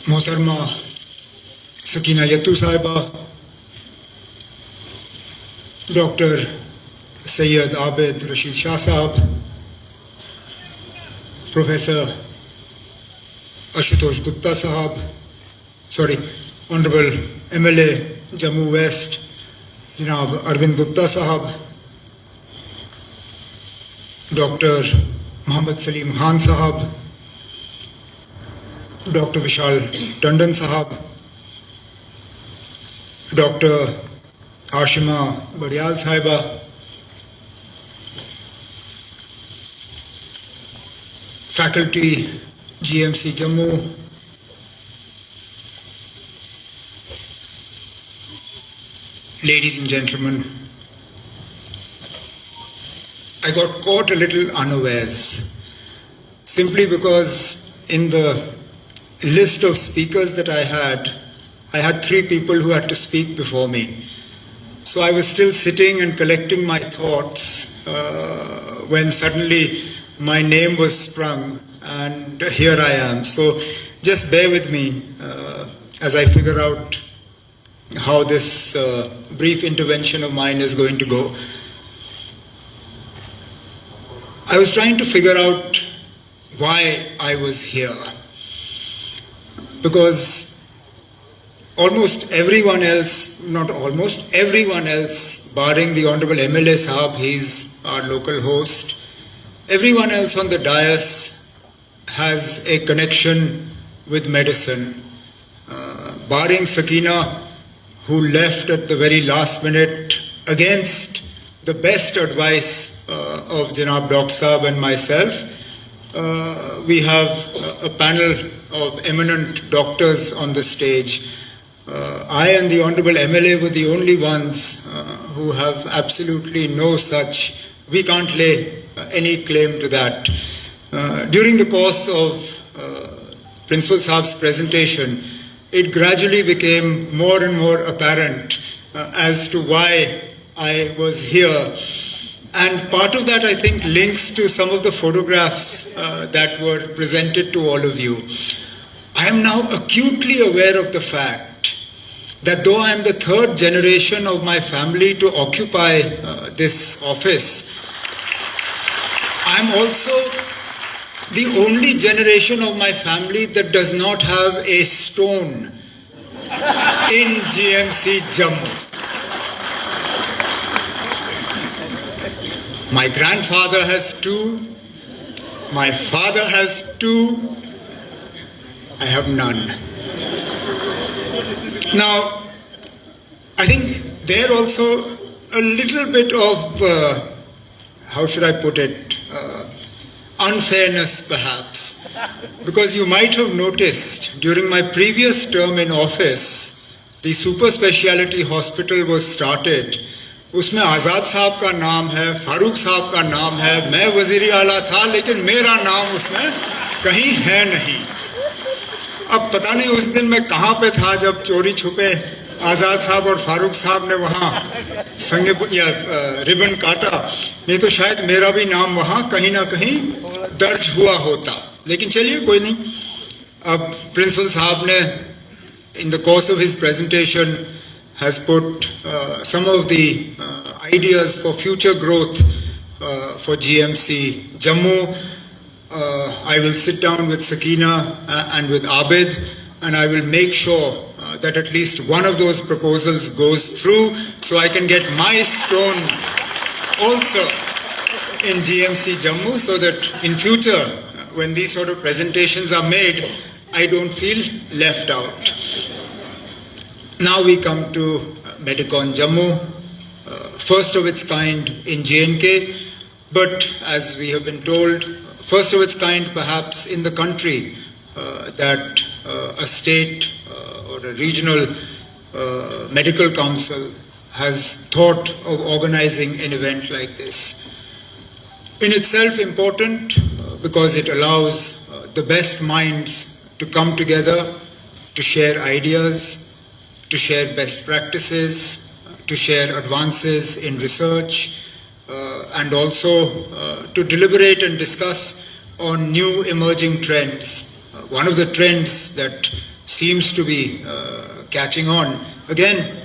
मोहतरमा सकीना यत्तू साहिबा, डॉक्टर सैयद आबिद रशीद शाह साहब, प्रोफेसर आशुतोष गुप्ता साहब, ऑनरेबल MLA जम्मू वेस्ट जनाब अरविंद गुप्ता साहब, डॉक्टर मोहम्मद सलीम खान साहब, डॉक्टर विशाल टंडन साहब, डॉक्टर हाशिमा बड़ियाल साहिबा, faculty GMC Jammu, ladies and gentlemen, I got caught a little unawares simply because in the list of speakers that I had 3 people who had to speak before me. So I was still sitting and collecting my thoughts when suddenly my name was sprung, and here I am. So just bear with me as I figure out how this brief intervention of mine is going to go. I was trying to figure out why I was here, because almost everyone else, not almost, everyone else, barring the Honorable MLA Sahab, he's our local host, everyone else on the dais has a connection with medicine. Barring Sakina, who left at the very last minute against the best advice of Janab Dr. Sahab and myself, we have a panel of eminent doctors on the stage. I and the Honorable MLA were the only ones who have absolutely no such, we can't lay any claim to that. During the course of Principal Saab's presentation, it gradually became more and more apparent as to why I was here. And part of that, I think, links to some of the photographs that were presented to all of you. I am now acutely aware of the fact that though I am the 3rd generation of my family to occupy this office, I am also the only generation of my family that does not have a stone in GMC Jammu. My grandfather has 2, my father has 2, I have none. Now, I think there also a little bit of, how should I put it, unfairness perhaps, because you might have noticed during my previous term in office, the super speciality hospital was started. उसमें आज़ाद साहब का नाम है, फारूक साहब का नाम है, मैं वज़ीर आला था, लेकिन मेरा नाम उसमें कहीं है नहीं. अब पता नहीं उस दिन मैं कहाँ पे था जब चोरी छुपे आज़ाद साहब और फारूक साहब ने वहाँ संगे या रिबन काटा, नहीं तो शायद मेरा भी नाम वहाँ कहीं ना कहीं दर्ज हुआ होता. लेकिन चलिए कोई नहीं. अब प्रिंसिपल साहब ने in the course of his presentation has put some of the ideas for future growth for GMC Jammu. I will sit down with Sakina and with Abid, and I will make sure that at least one of those proposals goes through, so I can get my stone also in GMC Jammu, so that in future, when these sort of presentations are made, I don't feel left out. Now we come to Medicon Jammu, first of its kind in J&K, but as we have been told, first of its kind perhaps in the country, that a state or a regional medical council has thought of organizing an event like this. In itself important because it allows the best minds to come together, to share ideas, to share best practices, to share advances in research, and also to deliberate and discuss on new emerging trends. One of the trends that seems to be catching on. Again,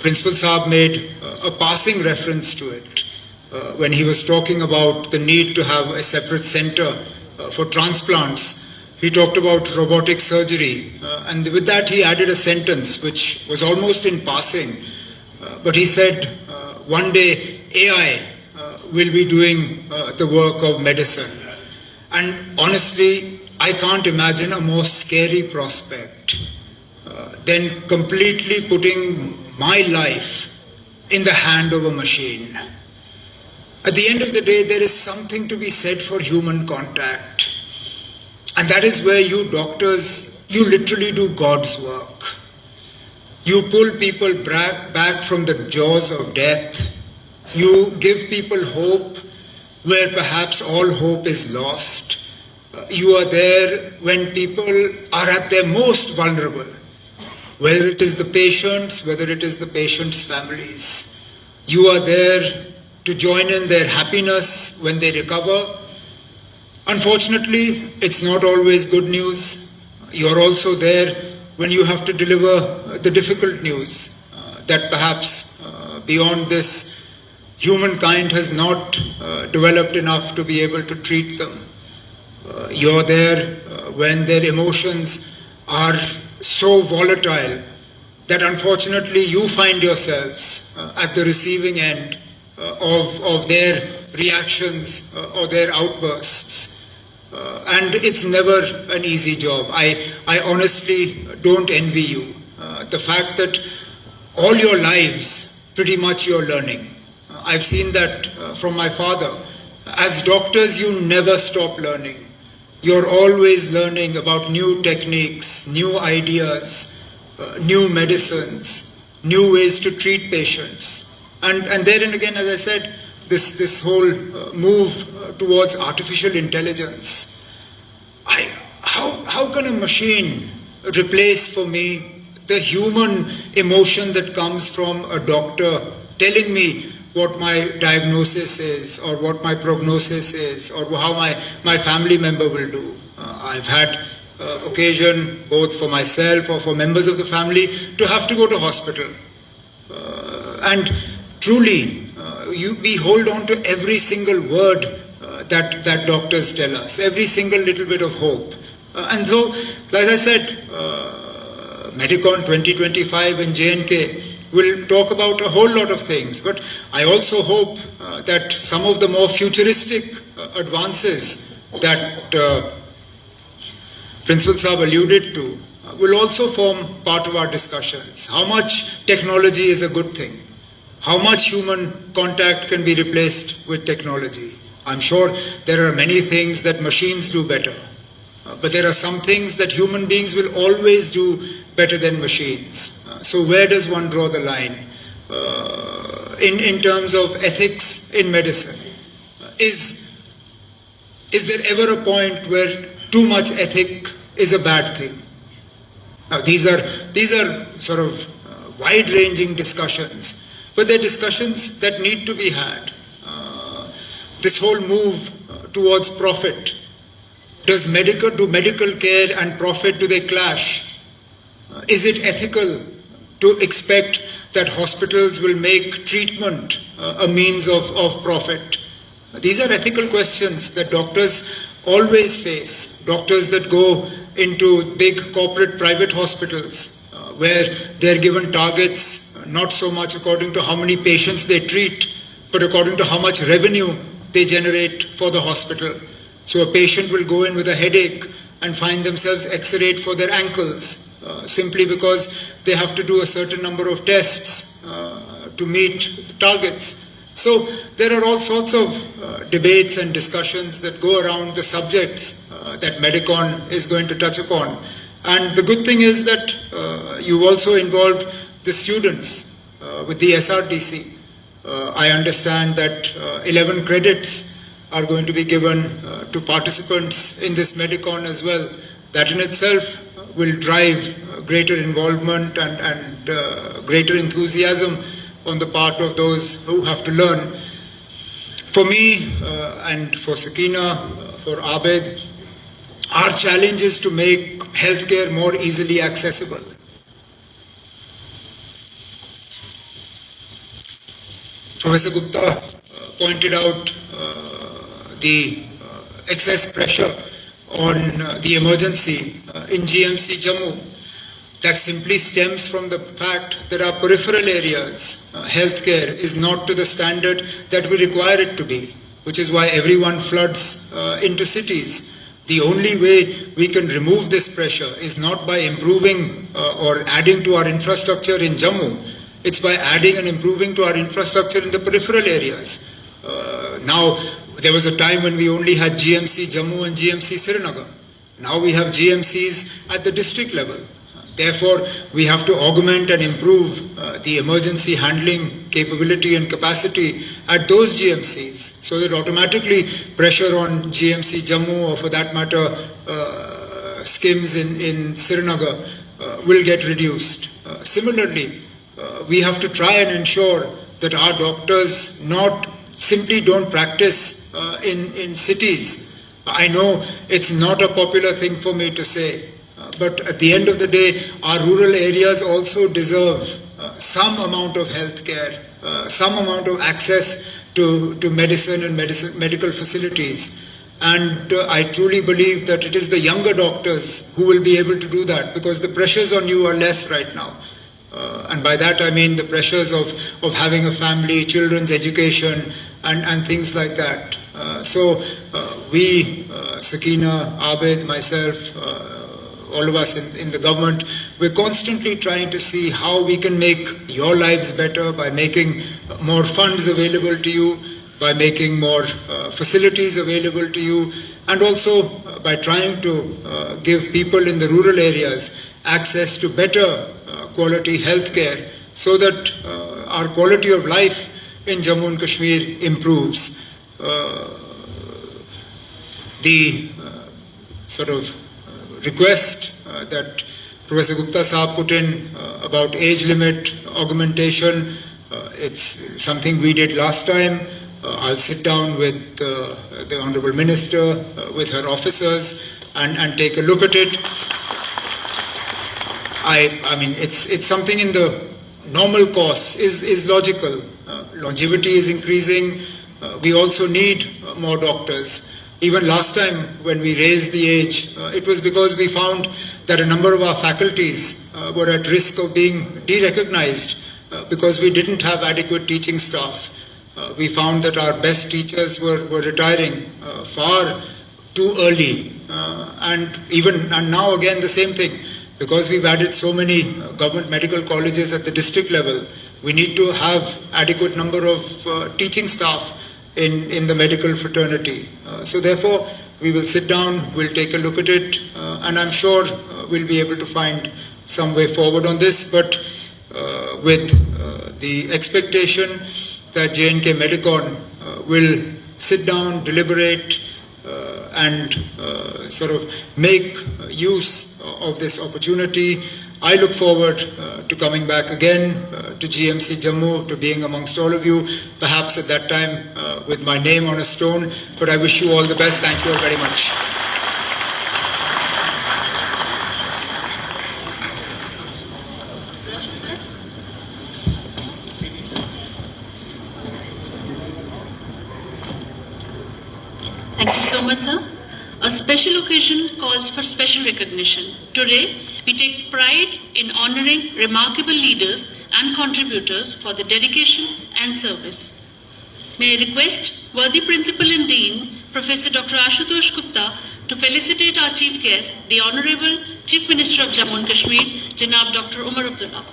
Principal Saab made a passing reference to it when he was talking about the need to have a separate center for transplants. He talked about robotic surgery, and with that he added a sentence which was almost in passing, but he said, one day AI will be doing the work of medicine. And honestly, I can't imagine a more scary prospect than completely putting my life in the hand of a machine. At the end of the day, there is something to be said for human contact. And that is where you doctors, you literally do God's work. You pull people back from the jaws of death. You give people hope where perhaps all hope is lost. You are there when people are at their most vulnerable, whether it is the patients, whether it is the patients' families. You are there to join in their happiness when they recover. Unfortunately, it's not always good news. You're also there when you have to deliver the difficult news that perhaps beyond this, humankind has not developed enough to be able to treat them. You're there when their emotions are so volatile that unfortunately you find yourselves at the receiving end of their reactions or their outbursts. And it's never an easy job. I honestly don't envy you. The fact that all your lives, pretty much you're learning. I've seen that from my father. As doctors, you never stop learning. You're always learning about new techniques, new ideas, new medicines, new ways to treat patients. And therein again, as I said, this whole move towards artificial intelligence. How can a machine replace for me the human emotion that comes from a doctor telling me what my diagnosis is or what my prognosis is or how my family member will do? I've had occasion, both for myself or for members of the family, to have to go to hospital. And truly, we hold on to every single word that doctors tell us, every single little bit of hope. And so, like I said, Medicon 2025 in J&K will talk about a whole lot of things. But I also hope that some of the more futuristic advances that Principal Saab alluded to will also form part of our discussions. How much technology is a good thing? How much human contact can be replaced with technology? I'm sure there are many things that machines do better, but there are some things that human beings will always do better than machines. So where does one draw the line in terms of ethics in medicine? Is there ever a point where too much ethic is a bad thing? Now these are sort of wide-ranging discussions. But they're discussions that need to be had. This whole move towards profit. Do medical care and profit, do they clash? Is it ethical to expect that hospitals will make treatment a means of profit? These are ethical questions that doctors always face. Doctors that go into big corporate private hospitals where they're given targets not so much according to how many patients they treat, but according to how much revenue they generate for the hospital. So a patient will go in with a headache and find themselves x-rayed for their ankles simply because they have to do a certain number of tests to meet the targets. So there are all sorts of debates and discussions that go around the subjects that Medicon is going to touch upon. And the good thing is that you've also involved the students with the SRDC. I understand that 11 credits are going to be given to participants in this Medicon as well. That in itself will drive greater involvement and greater enthusiasm on the part of those who have to learn. For me and for Sakina, for Abed, our challenge is to make healthcare more easily accessible. Professor Gupta pointed out the excess pressure on the emergency in GMC Jammu. That simply stems from the fact that our peripheral areas, healthcare is not to the standard that we require it to be, which is why everyone floods into cities. The only way we can remove this pressure is not by improving or adding to our infrastructure in Jammu. It's by adding and improving to our infrastructure in the peripheral areas. Now, there was a time when we only had GMC Jammu and GMC Srinagar. Now we have GMCs at the district level. Therefore, we have to augment and improve the emergency handling capability and capacity at those GMCs, so that automatically pressure on GMC Jammu, or for that matter skims in Srinagar, will get reduced. Similarly, we have to try and ensure that our doctors not simply don't practice in cities. I know it's not a popular thing for me to say, but at the end of the day, our rural areas also deserve some amount of health care, some amount of access to medicine and medical facilities. And I truly believe that it is the younger doctors who will be able to do that, because the pressures on you are less right now. And by that I mean the pressures of having a family, children's education, and things like that. So we, Sakina, Abid, myself, all of us in the government, we're constantly trying to see how we can make your lives better by making more funds available to you, by making more facilities available to you, and also by trying to give people in the rural areas access to better quality health care, so that our quality of life in Jammu and Kashmir improves. The sort of request that Professor Gupta Sahab put in about age limit augmentation, it's something we did last time. I'll sit down with the Honorable Minister, with her officers, and take a look at it. I mean, it's something in the normal course is logical. Longevity is increasing. We also need more doctors. Even last time when we raised the age, it was because we found that a number of our faculties were at risk of being de-recognized because we didn't have adequate teaching staff. We found that our best teachers were retiring far too early. And now again the same thing. Because we've added so many government medical colleges at the district level, we need to have adequate number of teaching staff in the medical fraternity. So therefore, we will sit down, we'll take a look at it, and I'm sure we'll be able to find some way forward on this, but with the expectation that J&K Medicon will sit down, deliberate, and sort of make use of this opportunity. I look forward to coming back again to GMC Jammu, to being amongst all of you, perhaps at that time with my name on a stone, but I wish you all the best. Thank you all very much. Thank you so much, sir. A special occasion calls for special recognition. Today, we take pride in honoring remarkable leaders and contributors for their dedication and service. May I request worthy Principal and Dean, Professor Dr. Ashutosh Gupta, to felicitate our Chief Guest, the Honorable Chief Minister of Jammu and Kashmir, Janab Dr. Umar Abdullah.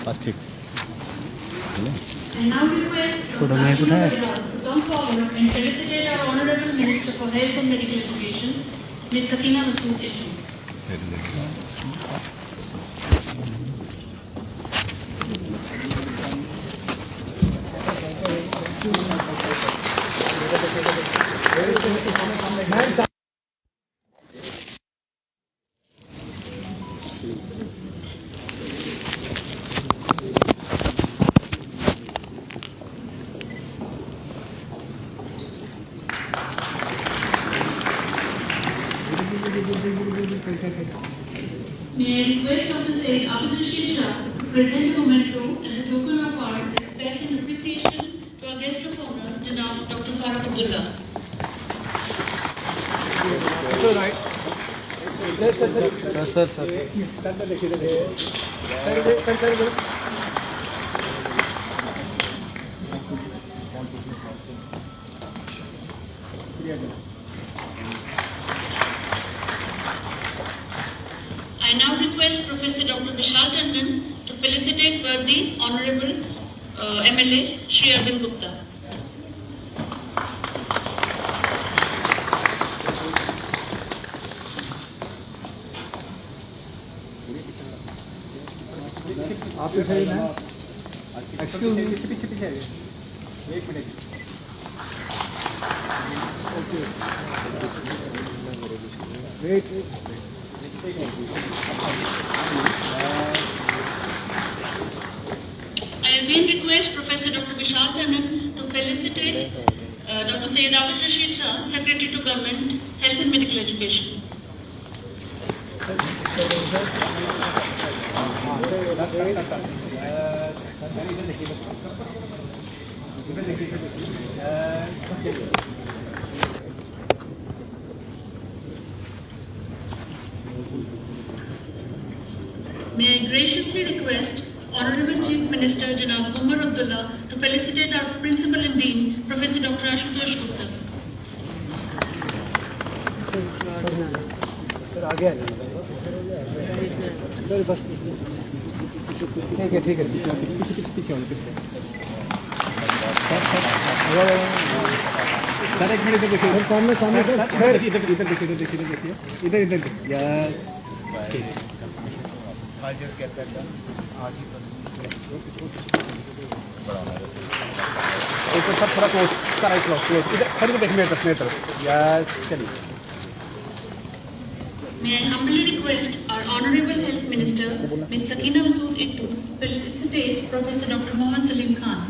And now request Dr. Ashwini to come forward and felicitate our Honorable Minister for Health and Medical Education, Ms. Sakina Masood Ishu. May I request Dr. Said Abdul Shah to present a memento as a token of our respect and appreciation to our guest of honor, Janab Dr. Farooq Abdullah. I now request Professor Dr. Vishal Tandon to felicitate worthy Honorable MLA Shri Arvind Gupta. Excuse me, एक minute wait I again request Professor Dr. Vishal Tandon to felicitate Dr. Syed Abid Rashid Shah, Secretary to Government, Health and Medical Education. May I graciously request Honorable Chief Minister Janab Umar Abdullah to felicitate our Principal and Dean, Professor Dr. Ashutosh Gupta. ठीक है sir एक minute देखिए सामने sir इधर देखिए यार I'll just get that done. आज ही एक सर थोड़ा क्लोज कराई क्लोज इधर सर इधर देखिए मेरे तरफ यार चलिए May I humbly request our Honorable Health Minister, Ms. Sakina Masood Ishu, to felicitate Professor Dr. Mohammad Salim Khan.